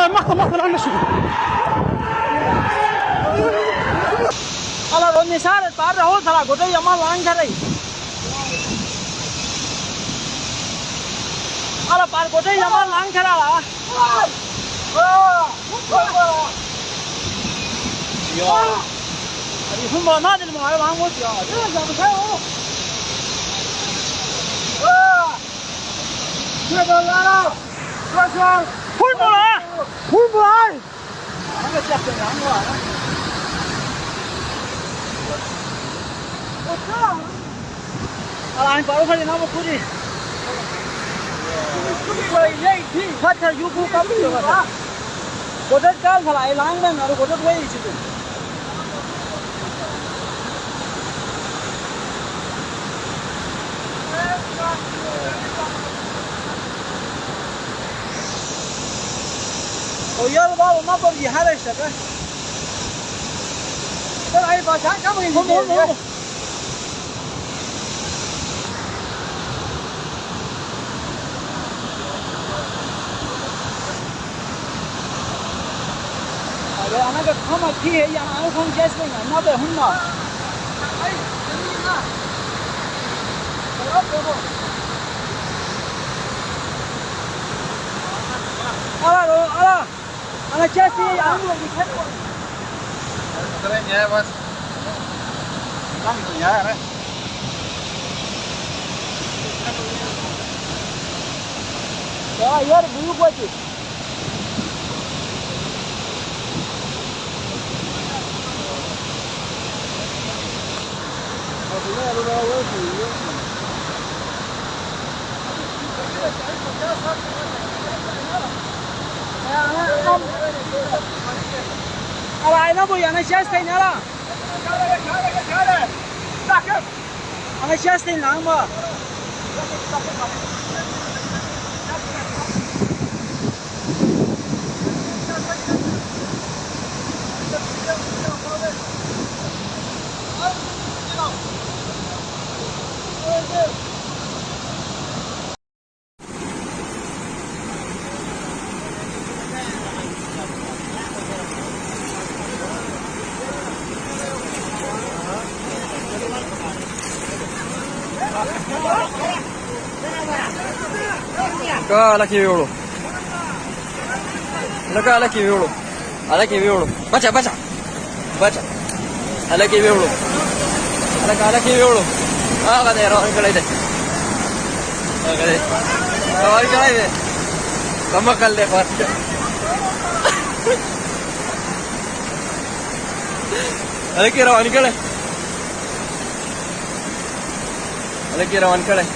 مقتل عنا شو على روني سار تار هو ثرا غوتي يما لان ثري على بار غوتي يما لان ثرا لا يا أبي هم ما نادل ما هاي لان وش يا يا بخير Hul mulai. Mana siap dengan gua? Alah, baru kali nama kuri. Kuri ini kata yuku kamu juga. Kodat kal kalau hilang dan harus kodat wei itu. Oh ya, bawa apa pergi hari ini? Terus baca kamu ini. Ada anak kamu kiri yang anak kamu jelas ni, nak hunna. Ala. Anak Chelsea, anu lagi kan? Keren ya mas. Langsung ya, kan? Ya, yaar bulu gua tu. Ala ina bu yana Chelsea ni ala. Ana Chelsea nang ba? Laki violo. Laki violo. Laki violo. Baca. Laki violo. Laki violo. Ah, kada yaro kalai de. Kalai. Kawal kalai de. Kamakal de par. Laki rawan kalai. Laki rawan kalai.